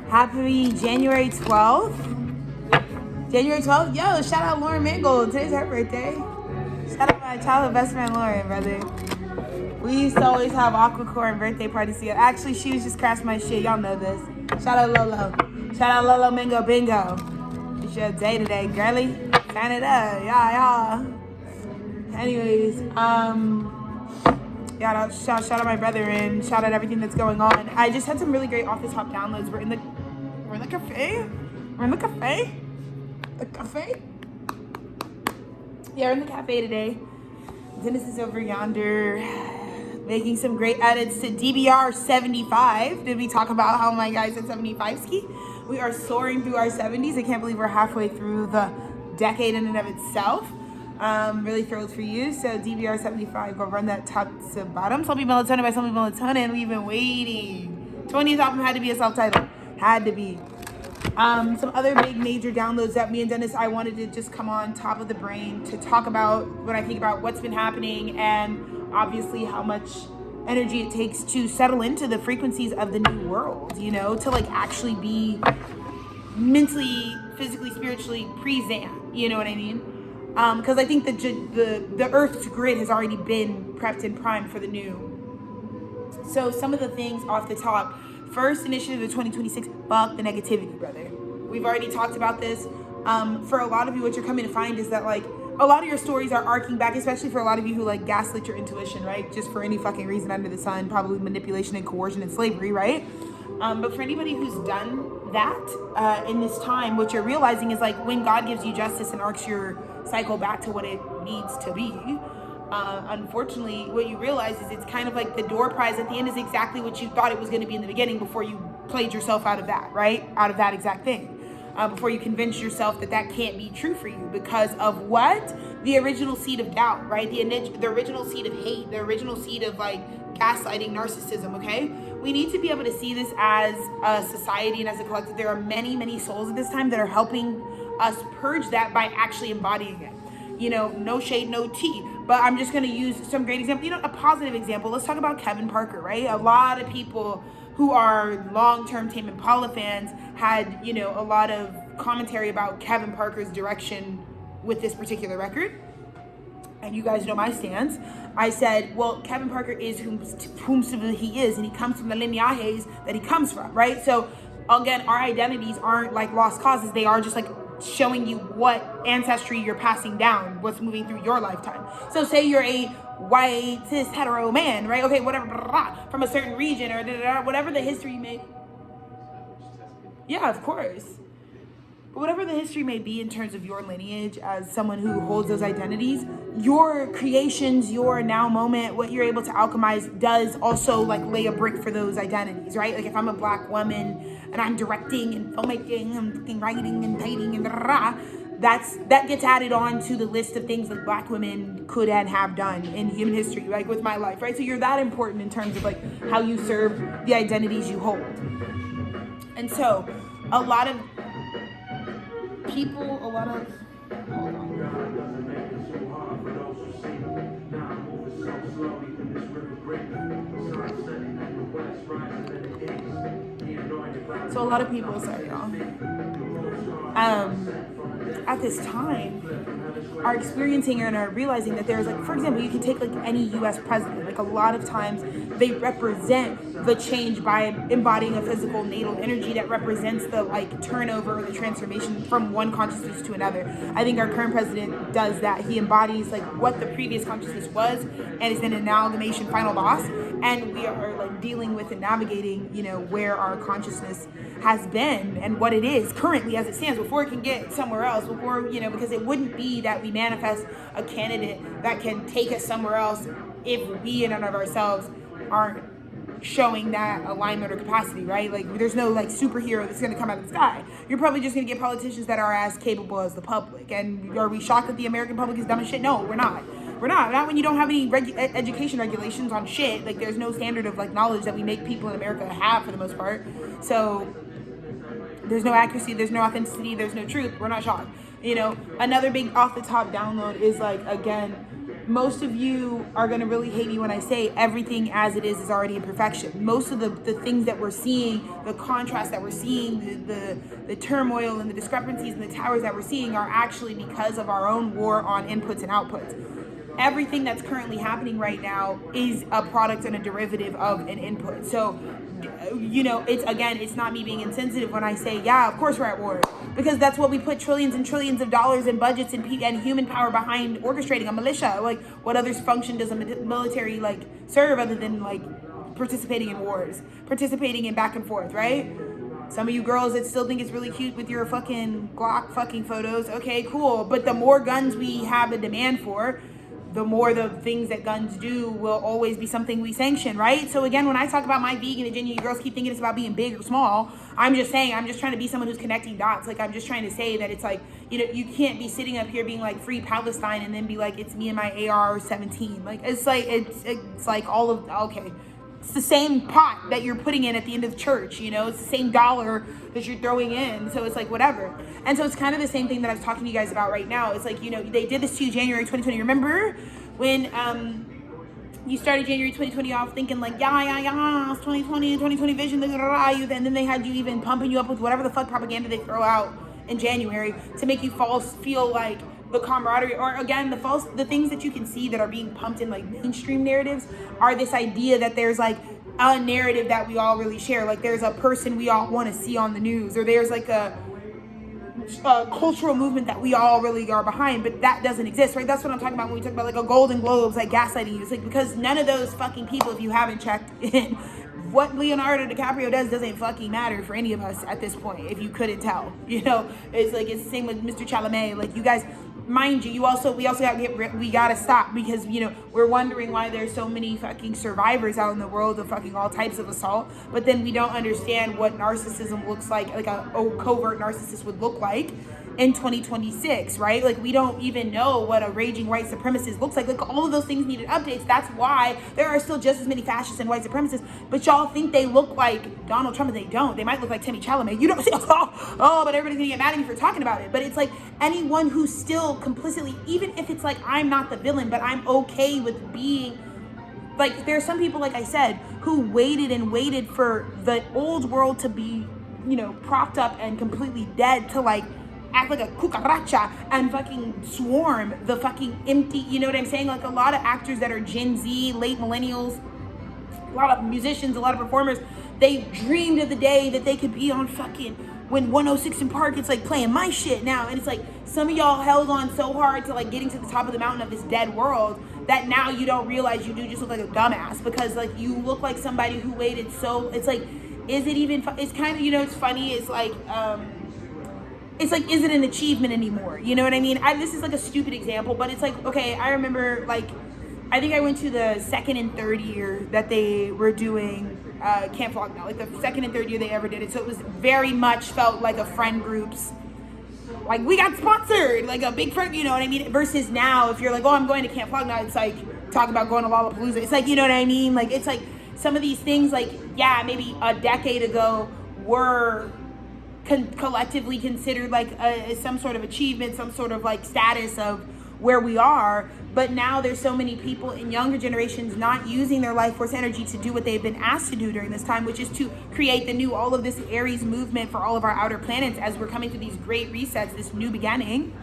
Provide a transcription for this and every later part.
Happy January 12th. January 12th? Yo, shout out Lauren Mangold. Today's her birthday. Shout out my childhood best friend Lauren, brother. We used to always have aquacore and birthday parties together. Actually, she was just crashing my shit. Y'all know this. Shout out Lolo. Shout out Lolo Mingo Bingo. It's your day today, girly. Turn it up. Y'all. Anyways, shout out my brother and shout out everything that's going on. I just had some really great off the top downloads. We're in the cafe. The cafe? Yeah, we're in the cafe today. Dennis is over yonder making some great edits to DBR 75. Did we talk about how my guys at 75 ski? We are soaring through our 70s. I can't believe we're halfway through the decade in and of itself. Really thrilled for you. So DBR 75, go run that top to bottom. Some people melatonin by some people melatonin. We've been waiting. 20th album had to be a self-titled. Had to be. Some other big major downloads that me and Dennis, I wanted to just come on top of the brain to talk about when I think about what's been happening and obviously how much energy it takes to settle into the frequencies of the new world, you know, to like actually be mentally, physically, spiritually present, you know what I mean? Because I think the Earth's grid has already been prepped and primed for the new. So some of the things off the top. First initiative of 2026, fuck the negativity, brother. We've already talked about this. For a lot of you, what you're coming to find is that like a lot of your stories are arcing back, especially for a lot of you who like gaslit your intuition, right? Just for any fucking reason under the sun, probably manipulation and coercion and slavery, right? But for anybody who's done that in this time, what you're realizing is like when God gives you justice and arcs your cycle back to what it needs to be, unfortunately, what you realize is it's kind of like the door prize at the end is exactly what you thought it was going to be in the beginning before you played yourself out of that, right? Out of that exact thing. Before you convince yourself that that can't be true for you because of what? The original seed of doubt, right? The original seed of hate, the original seed of like gaslighting, narcissism, okay? We need to be able to see this as a society and as a collective. There are many, many souls at this time that are helping us purge that by actually embodying it. You know, no shade, no tea. But I'm just going to use some great example. You know, a positive example. Let's talk about Kevin Parker, right? A lot of people who are long-term Tame Impala fans had, you know, a lot of commentary about Kevin Parker's direction with this particular record. And you guys know my stance. I said, well, Kevin Parker is whom he is, and he comes from the lineages that he comes from, right? So, again, our identities aren't like lost causes. They are just like showing you what ancestry you're passing down, what's moving through your lifetime. So say you're a white, cis, hetero man, right? Okay, whatever, blah, blah, blah, from a certain region or whatever the history may... Yeah, of course. But whatever the history may be in terms of your lineage as someone who holds those identities, your creations, your now moment, what you're able to alchemize does also like lay a brick for those identities, right? Like if I'm a black woman and I'm directing and filmmaking and writing and painting and that gets added on to the list of things that black women could and have done in human history, like with my life, right? So you're that important in terms of like how you serve the identities you hold. And so a lot of people, hold on. So a lot of people, sorry y'all, at this time are experiencing and are realizing that there's like, for example, you can take like any US president, like a lot of times they represent the change by embodying a physical natal energy that represents the like turnover or the transformation from one consciousness to another. I think our current president does that. He embodies like what the previous consciousness was and is an amalgamation final boss, and we are like dealing with and navigating, you know, where our consciousness has been and what it is currently as it stands before it can get somewhere else, before, you know, because it wouldn't be that we manifest a candidate that can take us somewhere else if we in and of ourselves aren't showing that alignment or capacity, right? Like there's no like superhero that's going to come out of the sky. You're probably just going to get politicians that are as capable as the public. And are we shocked that the American public is dumb as shit? No, we're not. Not when you don't have any education regulations on shit. Like there's no standard of like knowledge that we make people in America have for the most part. So there's no accuracy, there's no authenticity, there's no truth. We're not shocked. You know, another big off the top download is like, again, most of you are going to really hate me when I say everything as it is already in perfection. Most of the things that we're seeing, the contrast that we're seeing, the turmoil and the discrepancies and the towers that we're seeing are actually because of our own war on inputs and outputs. Everything that's currently happening right now is a product and a derivative of an input. So, it's not me being insensitive when I say, yeah, of course we're at war, because that's what we put trillions and trillions of dollars and budgets and human power behind, orchestrating a militia. Like, what other function does a military serve other than participating in wars, participating in back and forth, right? Some of you girls that still think it's really cute with your fucking Glock fucking photos, okay, cool. But the more guns we have a demand for, the more the things that guns do will always be something we sanction, right? So again, when I talk about my vegan agenda, you girls keep thinking it's about being big or small. I'm just trying to be someone who's connecting dots. I'm just trying to say that it's you can't be sitting up here being free Palestine and then be it's me and my AR-17. It's all of, okay. It's the same pot that you're putting in at the end of the church, it's the same dollar that you're throwing in. So it's whatever. And so it's kind of the same thing that I was talking to you guys about right now. It's they did this to you January 2020. Remember when you started January 2020 off thinking it's 2020 vision, and then they had you even pumping you up with whatever the fuck propaganda they throw out in January to make you feel like the camaraderie, or again, the things that you can see that are being pumped in mainstream narratives are this idea that there's a narrative that we all really share. There's a person we all want to see on the news, or there's a cultural movement that we all really are behind, but that doesn't exist, right? That's what I'm talking about when we talk about a Golden Globes, gaslighting you. It's because none of those fucking people, if you haven't checked in, what Leonardo DiCaprio doesn't fucking matter for any of us at this point, if you couldn't tell. It's it's the same with Mr. Chalamet. You guys, mind you, we gotta stop, because we're wondering why there's so many fucking survivors out in the world of fucking all types of assault, but then we don't understand what narcissism looks like a covert narcissist would look like in 2026, right? We don't even know what a raging white supremacist looks like. All of those things needed updates. That's why there are still just as many fascists and white supremacists, but y'all think they look like Donald Trump, and they don't. They might look like Timmy Chalamet. You don't say, but everybody's gonna get mad at me for talking about it. But it's anyone who's still complicitly, even if it's I'm not the villain, but I'm okay with being, there are some people, I said, who waited and waited for the old world to be, propped up and completely dead to act like a cucaracha and fucking swarm the fucking empty, you know what I'm saying? A lot of actors that are Gen Z, late millennials, a lot of musicians, a lot of performers, they dreamed of the day that they could be on fucking when 106 in Park, it's playing my shit now. And it's some of y'all held on so hard to getting to the top of the mountain of this dead world that now you don't realize you do just look like a dumbass, because you look like somebody who waited so, it's is it even, it's kind of, it's funny, it's is it an achievement anymore? You know what I mean? This is a stupid example, but it's okay, I remember I think I went to the second and third year that they were doing Camp Vlog Now, the second and third year they ever did it. So it was very much felt like a friend group's, we got sponsored, a big friend, you know what I mean? Versus now, if you're I'm going to Camp Vlog Now, it's talking about going to Lollapalooza. It's you know what I mean? It's some of these things, maybe a decade ago were collectively considered some sort of achievement, some sort of status of where we are, but now there's so many people in younger generations not using their life force energy to do what they've been asked to do during this time, which is to create all of this Aries movement for all of our outer planets as we're coming through these great resets, this new beginning.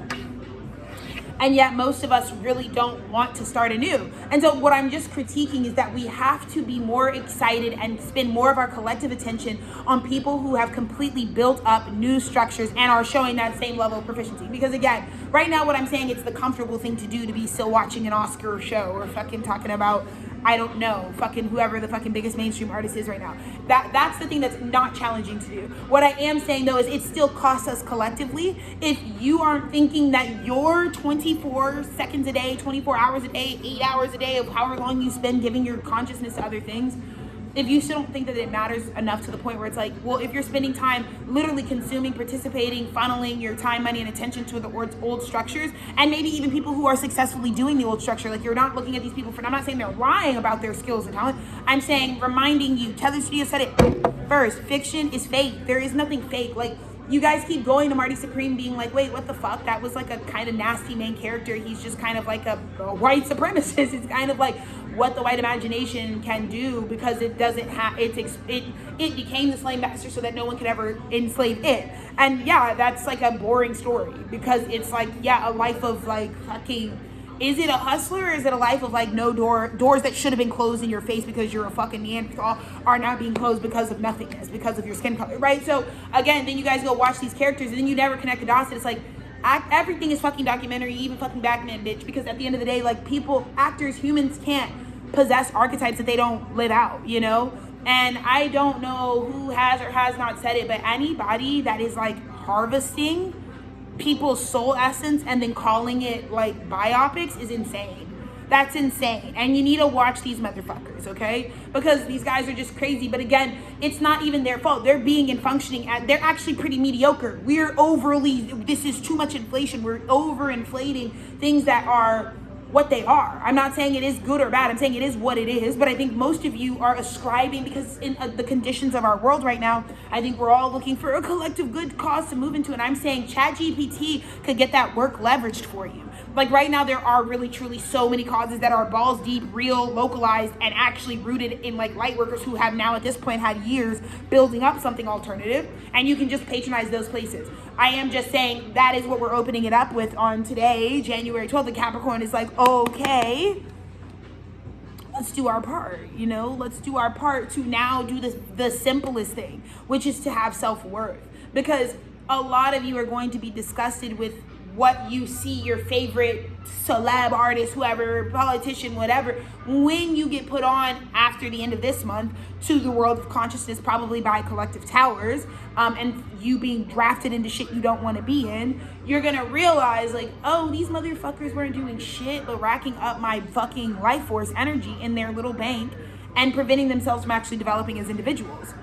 And yet most of us really don't want to start anew. And so what I'm just critiquing is that we have to be more excited and spend more of our collective attention on people who have completely built up new structures and are showing that same level of proficiency. Because again, right now what I'm saying, it's the comfortable thing to do to be still watching an Oscar show or fucking talking about, I don't know, fucking whoever the fucking biggest mainstream artist is right now. That's the thing that's not challenging to do. What I am saying though is it still costs us collectively if you aren't thinking that your 24 seconds a day, 24 hours a day, 8 hours a day of however long you spend giving your consciousness to other things, if you still don't think that it matters enough to the point where it's well, if you're spending time literally consuming, participating, funneling your time, money, and attention to the old structures, and maybe even people who are successfully doing the old structure, you're not looking at these people I'm not saying they're lying about their skills and talent. I'm saying, reminding you, Tethered Studio said it first, fiction is fake. There is nothing fake. You guys keep going to Marty Supreme being like, wait, what the fuck? That was like a kind of nasty main character. He's just kind of like a white supremacist. It's kind of like what the white imagination can do, because it doesn't have, it became the slave master so that no one could ever enslave it. And yeah, that's like a boring story, because it's like, yeah, a life of like fucking, is it a hustler, or is it a life of like no doors that should have been closed in your face because you're a fucking Neanderthal are now being closed because of nothingness, because of your skin color, right? So again, then you guys go watch these characters and then you never connect the dots. It's like, everything is fucking documentary, even fucking Batman, bitch, because at the end of the day, like, people, actors, humans can't possess archetypes that they don't live out, you know? And I don't know who has or has not said it, but anybody that is like harvesting people's soul essence and then calling it like biopics is insane. That's insane. And you need to watch these motherfuckers, okay? Because these guys are just crazy. But again, it's not even their fault. They're being and functioning at, they're actually pretty mediocre. We're overly, this is too much inflation. We're overinflating things that are what they are. I'm not saying it is good or bad. I'm saying it is what it is. But I think most of you are ascribing, because in the conditions of our world right now, I think we're all looking for a collective good cause to move into. And I'm saying ChatGPT could get that work leveraged for you. Like right now, there are really, truly so many causes that are balls deep, real, localized, and actually rooted in like light workers who have now at this point had years building up something alternative. And you can just patronize those places. I am just saying that is what we're opening it up with on today, January 12th. The Capricorn is like, okay, let's do our part, you know? Let's do our part to now do the simplest thing, which is to have self-worth. Because a lot of you are going to be disgusted with what you see your favorite celeb, artist, whoever, politician, whatever, when you get put on after the end of this month to the world of consciousness, probably by collective towers, and you being drafted into shit you don't want to be in, you're gonna realize like, oh, these motherfuckers weren't doing shit but racking up my fucking life force energy in their little bank and preventing themselves from actually developing as individuals.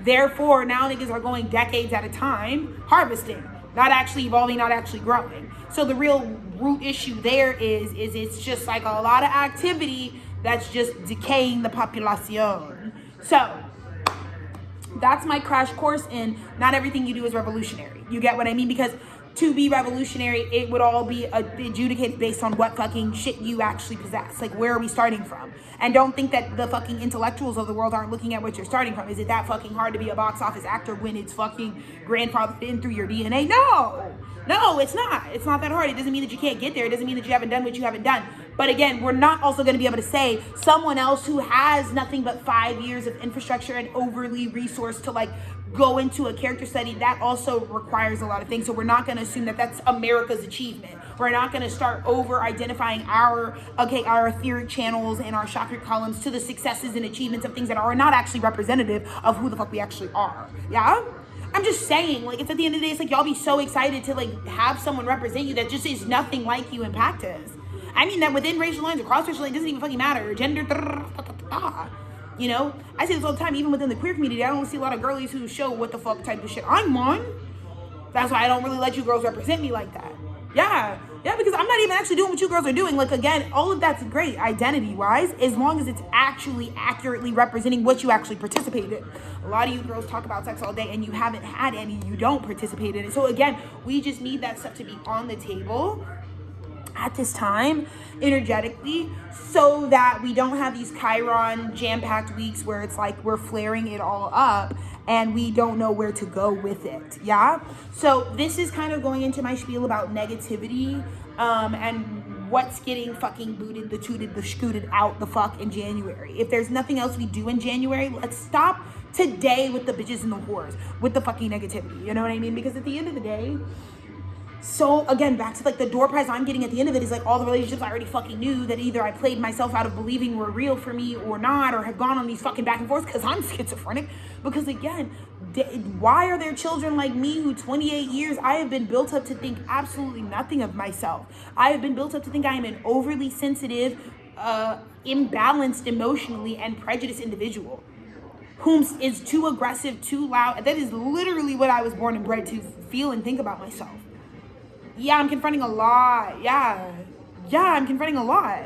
Therefore, now niggas are going decades at a time harvesting, not actually evolving, not actually growing. So the real root issue there is it's just like a lot of activity that's just decaying the population. So that's my crash course in not everything you do is revolutionary. You get what I mean? Because to be revolutionary, it would all be adjudicated based on what fucking shit you actually possess. Like, where are we starting from? And don't think that the fucking intellectuals of the world aren't looking at what you're starting from. Is it that fucking hard to be a box office actor when it's fucking grandfathered in through your DNA? No, it's not. It's not that hard. It doesn't mean that you can't get there. It doesn't mean that you haven't done what you haven't done. But again, we're not also going to be able to say someone else who has nothing but 5 years of infrastructure and overly resourced to like go into a character study, that also requires a lot of things. So we're not going to assume that that's America's achievement. We're not going to start over identifying our etheric channels and our chakra columns to the successes and achievements of things that are not actually representative of who the fuck we actually are. Yeah? I'm just saying, like, it's at the end of the day, it's like y'all be so excited to like have someone represent you that just is nothing like you in practice. I mean that within racial lines or cross racial lines, doesn't even fucking matter. Gender, you know, I say this all the time, even within the queer community, I don't see a lot of girlies who show what the fuck type of shit I'm on. That's why I don't really let you girls represent me like that. Yeah, because I'm not even actually doing what you girls are doing. Like, again, all of that's great identity-wise, as long as it's actually accurately representing what you actually participated in. A lot of you girls talk about sex all day and you haven't had any, you don't participate in it. So again, we just need that stuff to be on the table at this time energetically, so that we don't have these Chiron jam-packed weeks where it's like we're flaring it all up and we don't know where to go with it. Yeah, so this is kind of going into my spiel about negativity and what's getting fucking booted, the tooted, the scooted out the fuck in January. If there's nothing else we do in January, let's stop today with the bitches and the whores, with the fucking negativity, you know what I mean? Because at the end of the day, so again, back to like the door prize I'm getting at the end of it is like all the relationships I already fucking knew that either I played myself out of believing were real for me or not, or have gone on these fucking back and forths because I'm schizophrenic. Because again, why are there children like me who 28 years I have been built up to think absolutely nothing of myself? I have been built up to think I am an overly sensitive, imbalanced emotionally and prejudiced individual whom is too aggressive, too loud. That is literally what I was born and bred to feel and think about myself. Yeah, I'm confronting a lot. Yeah, I'm confronting a lot.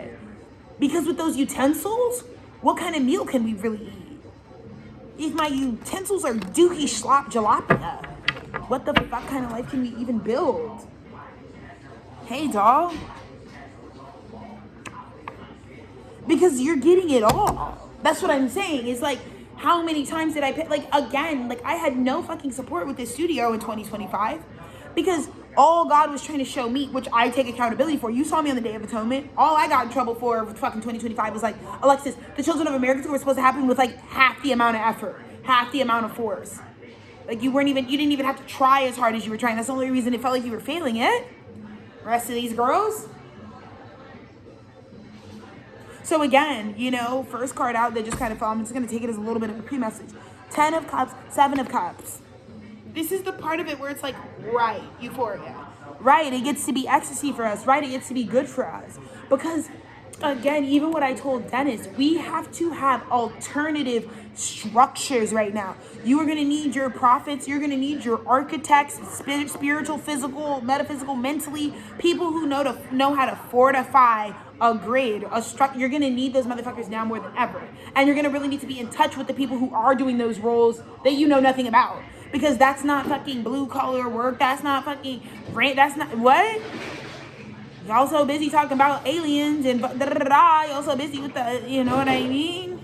Because with those utensils, what kind of meal can we really eat? If my utensils are dookie slop jalapia, what the fuck kind of life can we even build? Hey, doll. Because you're getting it all. That's what I'm saying. It's like, how many times did I pay? Like, again, like, I had no fucking support with this studio in 2025 because all God was trying to show me, which I take accountability for. You saw me on the Day of Atonement. All I got in trouble for fucking 2025 was like, Alexis, the Children of America were supposed to happen with like half the amount of effort, half the amount of force. Like, you didn't even have to try as hard as you were trying. That's the only reason it felt like you were failing it. The rest of these girls. So again, you know, first card out that just kind of fell. I'm just going to take it as a little bit of a pre-message. 10 of Cups, 7 of Cups. This is the part of it where it's like, right, euphoria. Right, it gets to be ecstasy for us. Right, it gets to be good for us. Because, again, even what I told Dennis, we have to have alternative structures right now. You are going to need your prophets. You're going to need your architects, spiritual, physical, metaphysical, mentally, people who know how to fortify a grid, a structure. You're going to need those motherfuckers now more than ever. And you're going to really need to be in touch with the people who are doing those roles that you know nothing about. Because that's not fucking blue collar work. That's not fucking rent. That's not, what? Y'all so busy talking about aliens and da-da-da-da. Y'all so busy with the, you know what I mean?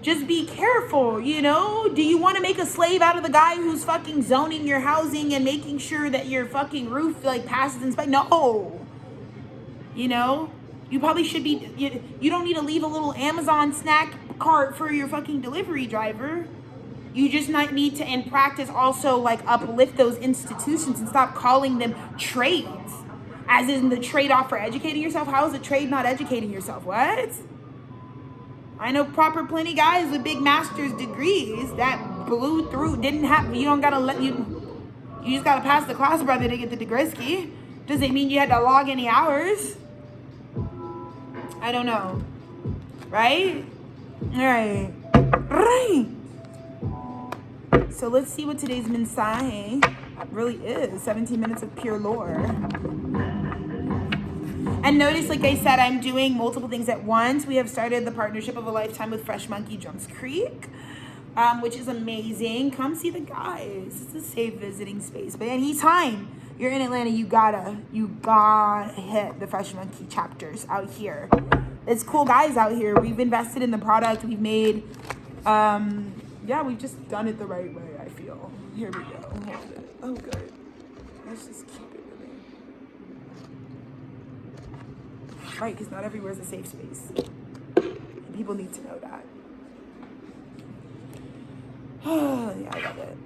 Just be careful, you know? Do you want to make a slave out of the guy who's fucking zoning your housing and making sure that your fucking roof like passes inspection? No. You know? You probably should be, you don't need to leave a little Amazon snack cart for your fucking delivery driver. You just might need to, in practice, also like uplift those institutions and stop calling them trades. As in the trade-off for educating yourself. How is a trade not educating yourself? What? I know plenty guys with big master's degrees that blew through, didn't have, you don't gotta let you just gotta pass the class, brother, to get the degree. Doesn't mean you had to log any hours. I don't know. Right? Right. Right. So let's see what today's mensaje really is. 17 minutes of pure lore. And notice, like I said, I'm doing multiple things at once. We have started the partnership of a lifetime with Fresh Monkey Jumps Creek, which is amazing. Come see the guys. It's a safe visiting space. But anytime you're in Atlanta, you gotta hit the Fresh Monkey chapters out here. It's cool guys out here. We've invested in the product. We've made, yeah, we've just done it the right way, I feel. Here we go. Hold it. Oh, good. Let's just keep it moving. Right, because not everywhere is a safe space. And people need to know that. Yeah, I love it.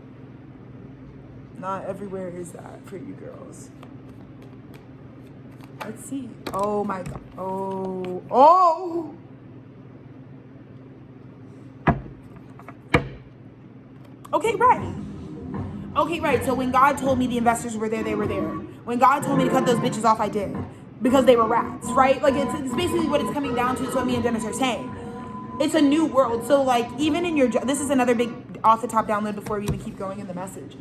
Not everywhere is that for you girls. Let's see. Oh my God. Oh. Okay, right. So when God told me the investors were there, they were there. When God told me to cut those bitches off, I did. Because they were rats, right? Like, it's basically what it's coming down to. Is what me and Dennis are saying. It's a new world. So, like, even in your job, this is another big off-the-top download before we even keep going in the message.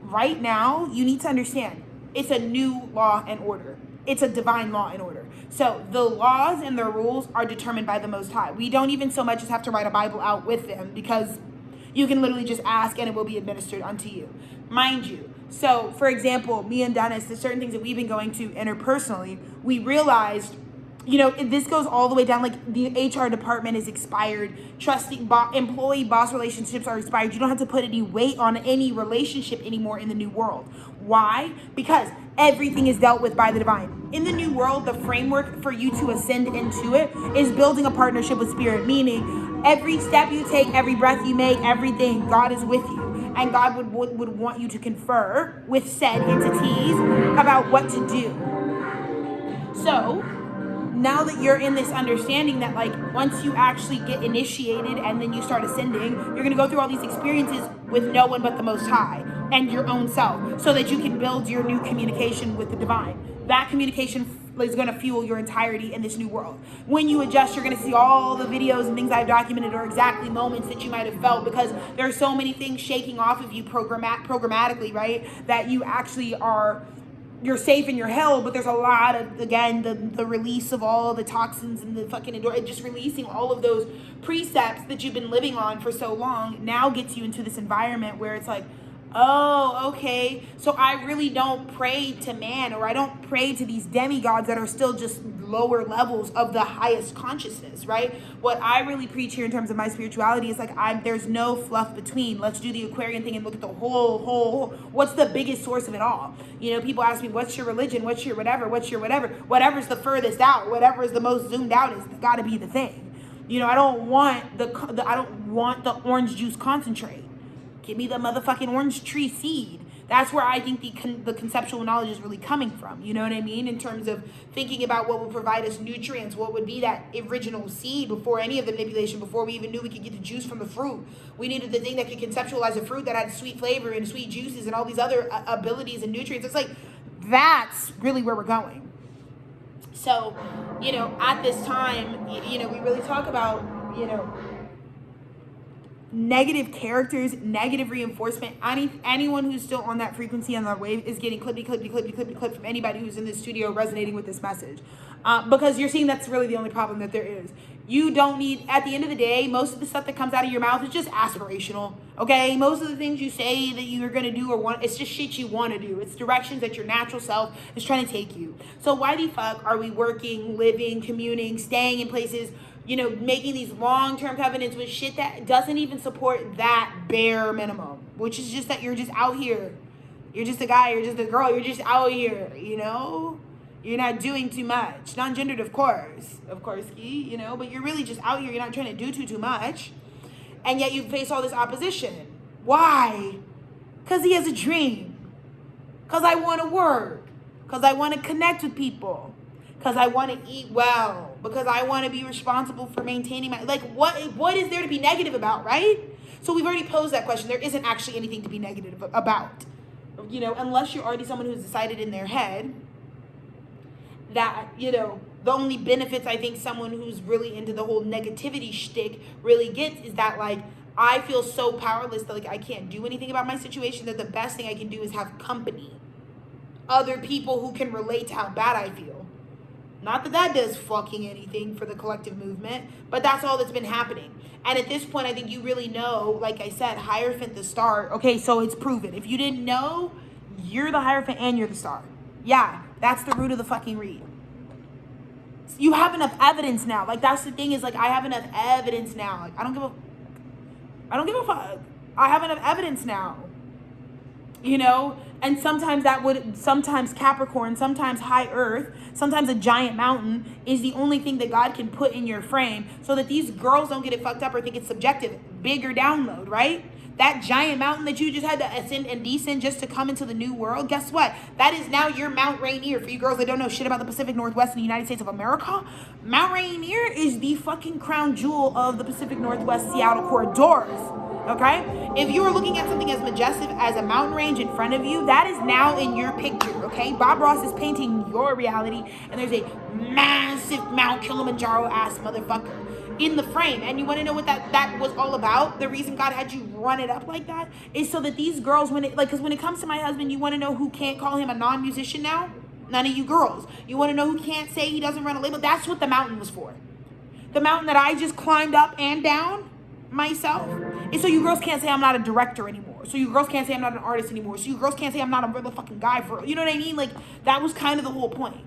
Right now, you need to understand, it's a new law and order. It's a divine law and order. So the laws and the rules are determined by the Most High. We don't even so much as have to write a Bible out with them, because you can literally just ask and it will be administered unto you. Mind you. So, for example, me and Dennis, there's certain things that we've been going to interpersonally. We realized, you know, this goes all the way down, like the HR department is expired. Employee boss relationships are expired. You don't have to put any weight on any relationship anymore in the new world. Why? Because everything is dealt with by the divine. In the new world, the framework for you to ascend into it is building a partnership with spirit, meaning every step you take, every breath you make, everything, God is with you. And God would want you to confer with said entities about what to do. So, now that you're in this understanding that, like, once you actually get initiated and then you start ascending, you're going to go through all these experiences with no one but the Most High and your own self, so that you can build your new communication with the divine. That communication is going to fuel your entirety in this new world. When you adjust, you're going to see all the videos and things I've documented are exactly moments that you might have felt, because there are so many things shaking off of you programmatically, right? That you actually are, you're safe in your hell, but there's a lot of, again, the release of all the toxins and the fucking just releasing all of those precepts that you've been living on for so long now gets you into this environment where it's like, Oh, okay. So I really don't pray to man, or I don't pray to these demigods that are still just lower levels of the highest consciousness, right? What I really preach here in terms of my spirituality is like there's no fluff between. Let's do the Aquarian thing and look at the whole what's the biggest source of it all? You know, people ask me, what's your religion? What's your whatever? What's your whatever? Whatever's the furthest out, whatever is the most zoomed out is gotta be the thing. You know, I don't want the orange juice concentrate. Give me the motherfucking orange tree seed. That's where I think the conceptual knowledge is really coming from. You know what I mean? In terms of thinking about what would provide us nutrients, what would be that original seed before any of the manipulation, before we even knew we could get the juice from the fruit. We needed the thing that could conceptualize a fruit that had sweet flavor and sweet juices and all these other abilities and nutrients. It's like, that's really where we're going. So, you know, at this time, you know, we really talk about, you know, negative characters, negative reinforcement. Anyone who's still on that frequency on that wave is getting clippy from anybody who's in the studio resonating with this message. Because you're seeing that's really the only problem that there is. You don't need, at the end of the day, most of the stuff that comes out of your mouth is just aspirational, okay? Most of the things you say that you're going to do or want, it's just shit you want to do. It's directions that your natural self is trying to take you. So why the fuck are we working, living, communing, staying in places, you know, making these long-term covenants with shit that doesn't even support that bare minimum, which is just that you're just out here. You're just a guy, you're just a girl, you're just out here, you know? You're not doing too much. Non-gendered, of course, you know, but you're really just out here. You're not trying to do too much. And yet you face all this opposition. Why? Because he has a dream. Because I want to work. Because I want to connect with people. Because I want to eat well. Because I want to be responsible for maintaining my, like, what is there to be negative about, right? So we've already posed that question. There isn't actually anything to be negative about, you know, unless you're already someone who's decided in their head that, you know, the only benefits I think someone who's really into the whole negativity shtick really gets is that, like, I feel so powerless that, like, I can't do anything about my situation, that the best thing I can do is have company. Other people who can relate to how bad I feel. Not that that does fucking anything for the collective movement, but that's all that's been happening. And at this point, I think you really know, like I said, Hierophant the star. Okay, so it's proven. If you didn't know, you're the Hierophant and you're the star. Yeah, that's the root of the fucking read. You have enough evidence now. Like, that's the thing is, like, I have enough evidence now. Like, I don't give a fuck. I have enough evidence now. You know? And sometimes Capricorn, sometimes high earth, sometimes a giant mountain is the only thing that God can put in your frame so that these girls don't get it fucked up or think it's subjective. Bigger download, right? That giant mountain that you just had to ascend and descend just to come into the new world, guess what? That is now your Mount Rainier. For you girls that don't know shit about the Pacific Northwest in the United States of America, Mount Rainier is the fucking crown jewel of the Pacific Northwest Seattle corridors. Okay? If you are looking at something as majestic as a mountain range in front of you, that is now in your picture, okay? Bob Ross is painting your reality, and there's a massive Mount Kilimanjaro ass motherfucker in the frame. And you want to know what that was all about? The reason God had you run it up like that is so that these girls, because when it comes to my husband, you want to know who can't call him a non-musician now? None of you girls. You want to know who can't say he doesn't run a label? That's what the mountain was for. The mountain that I just climbed up and down myself is so you girls can't say I'm not a director anymore. So you girls can't say I'm not an artist anymore. So you girls can't say I'm not a motherfucking guy for, you know what I mean? Like, that was kind of the whole point.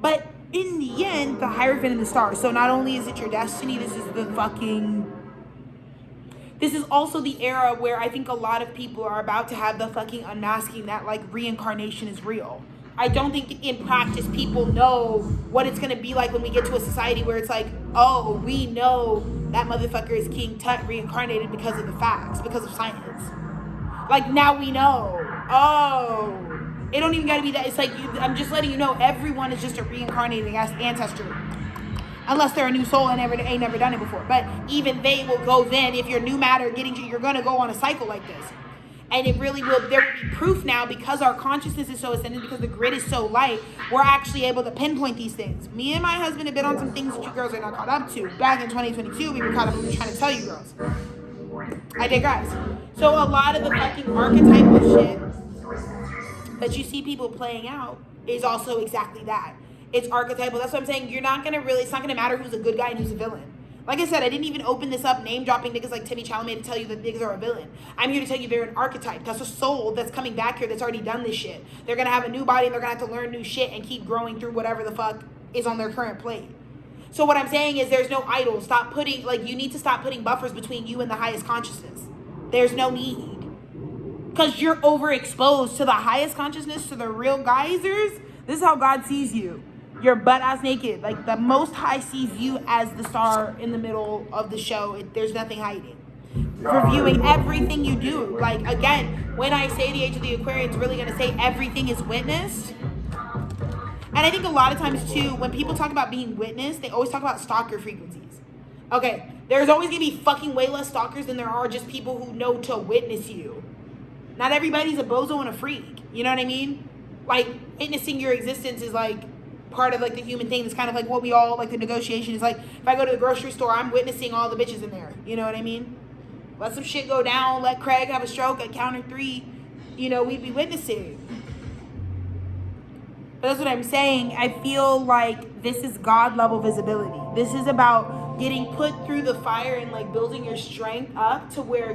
But in the end, the Hierophant and the star. So not only is it your destiny, this is also the era where I think a lot of people are about to have the fucking unmasking that, like, reincarnation is real. I don't think in practice people know what it's going to be like when we get to a society where it's like, oh, we know that motherfucker is King Tut reincarnated because of the facts, because of science. Like, now we know. Oh, it don't even got to be that. It's like, I'm just letting you know, everyone is just a reincarnating ancestor. Unless they're a new soul and ain't never done it before. But even they will go then, if you're new matter you're going to go on a cycle like this. And it really will, there will be proof now, because our consciousness is so ascended, because the grid is so light, we're actually able to pinpoint these things. Me and my husband have been on some things that you girls are not caught up to. Back in 2022, we were caught up, we were trying to tell you girls. I digress. So a lot of the fucking archetypal shit that you see people playing out is also exactly that. It's archetypal. That's what I'm saying. You're not going to really, it's not going to matter who's a good guy and who's a villain. Like I said, I didn't even open this up name dropping niggas like Timmy Chalamet to tell you that niggas are a villain. I'm here to tell you they're an archetype. That's a soul that's coming back here that's already done this shit. They're gonna have a new body and they're gonna have to learn new shit and keep growing through whatever the fuck is on their current plate. So what I'm saying is there's no idol. Stop putting, like, you need to stop putting buffers between you and the highest consciousness. There's no need. Because you're overexposed to the highest consciousness, to the real geysers. This is how God sees you. You're butt-ass naked. Like, the Most High sees you as the star in the middle of the show. There's nothing hiding. Reviewing everything you do. Like, again, when I say the age of the Aquarian, it's really going to say everything is witnessed. And I think a lot of times, too, when people talk about being witnessed, they always talk about stalker frequencies. Okay, there's always going to be fucking way less stalkers than there are just people who know to witness you. Not everybody's a bozo and a freak. You know what I mean? Like, witnessing your existence is, like, part of, like, the human thing. It's kind of like what we all, like, the negotiation is like, if I go to the grocery store, I'm witnessing all the bitches in there. You know what I mean? Let some shit go down. Let Craig have a stroke at counter 3. You know, we'd be witnessing. But that's what I'm saying. I feel like this is God level visibility. This is about getting put through the fire and like building your strength up to where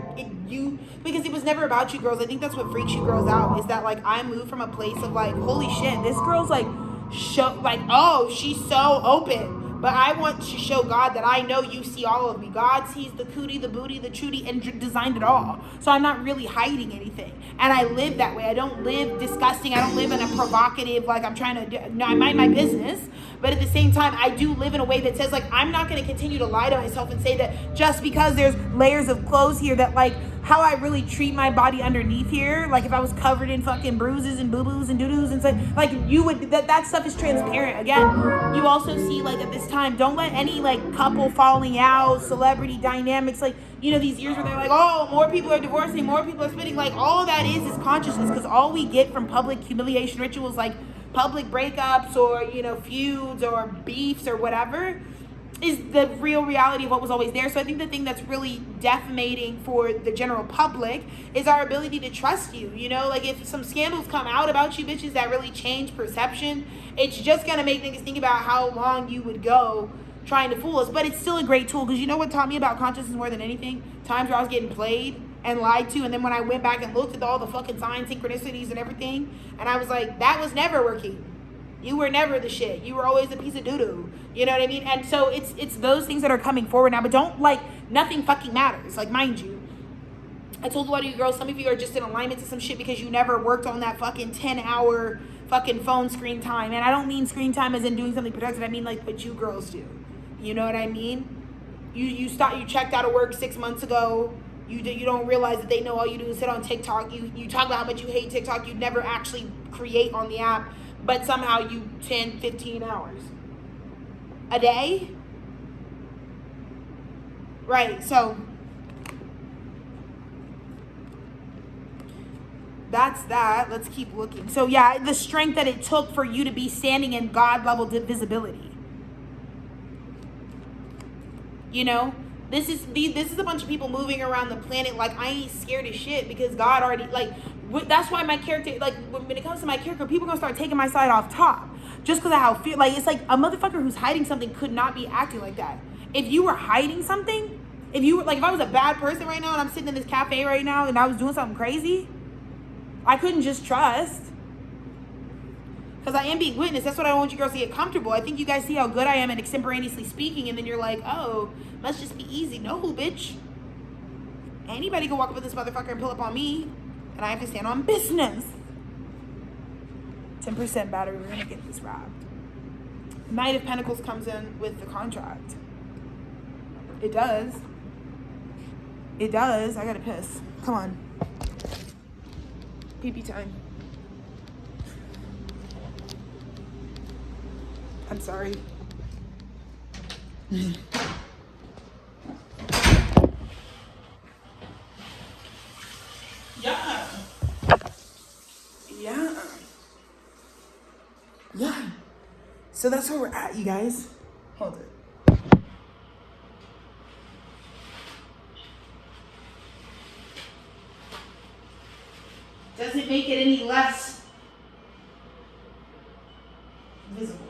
because it was never about you girls. I think that's what freaks you girls out, is that like I moved from a place of like, holy shit, this girl's like, oh, she's so open. But I want to show God that I know you see all of me. God sees the cootie, the booty, the chootie, and designed it all. So I'm not really hiding anything. And I live that way. I don't live disgusting. I don't live in a provocative, like I'm trying to, no, I mind my business. But at the same time, I do live in a way that says, like, I'm not going to continue to lie to myself and say that just because there's layers of clothes here that, like, how I really treat my body underneath here, like if I was covered in fucking bruises and boo-boos and doo-doos and stuff, like you would, that stuff is transparent. Again, you also see like at this time, don't let any like couple falling out, celebrity dynamics, like, you know, these years where they're like, oh, more people are divorcing, more people are spitting, like all that is consciousness, because all we get from public humiliation rituals like public breakups or, you know, feuds or beefs or whatever is the real reality of what was always there. So I think the thing that's really defamating for the general public is our ability to trust you. You know, like if some scandals come out about you bitches that really change perception, it's just gonna make niggas think about how long you would go trying to fool us. But it's still a great tool, because you know what taught me about consciousness more than anything? Times where I was getting played and lied to, and then when I went back and looked at all the fucking signs, synchronicities and everything, and I was like, that was never working. You were never the shit. You were always a piece of doo-doo. You know what I mean? And so it's those things that are coming forward now. But don't, like, nothing fucking matters. Like, mind you, I told a lot of you girls, some of you are just in alignment to some shit because you never worked on that fucking 10-hour fucking phone screen time. And I don't mean screen time as in doing something productive. I mean, like, what you girls do. You know what I mean? You checked out of work 6 months ago. You don't realize that they know all you do is sit on TikTok. You talk about how much you hate TikTok. You never actually create on the app. But somehow you 10, 15 hours a day. Right, so that's that. Let's keep looking. So yeah, the strength that it took for you to be standing in God level visibility. You know, this is a bunch of people moving around the planet like I ain't scared of shit, because God already, like, that's why my character, like, when it comes to my character, people are gonna start taking my side off top just because of how feel. Like, it's like a motherfucker who's hiding something could not be acting like that. If you were hiding something, if you were like, if I was a bad person right now and I'm sitting in this cafe right now and I was doing something crazy, I couldn't just trust, because I am being witnessed. That's what I want you girls to get comfortable. I think you guys see how good I am at extemporaneously speaking, and then you're like, oh, must just be easy. No, bitch. Anybody can walk up with this motherfucker and pull up on me, and I have to stand on business. 10% battery. We're gonna get this wrapped. Knight of Pentacles comes in with the contract. It does. It does. I gotta piss. Come on. Pee-pee time. I'm sorry. Yeah. So that's where we're at, you guys. Hold it. Doesn't make it any less visible.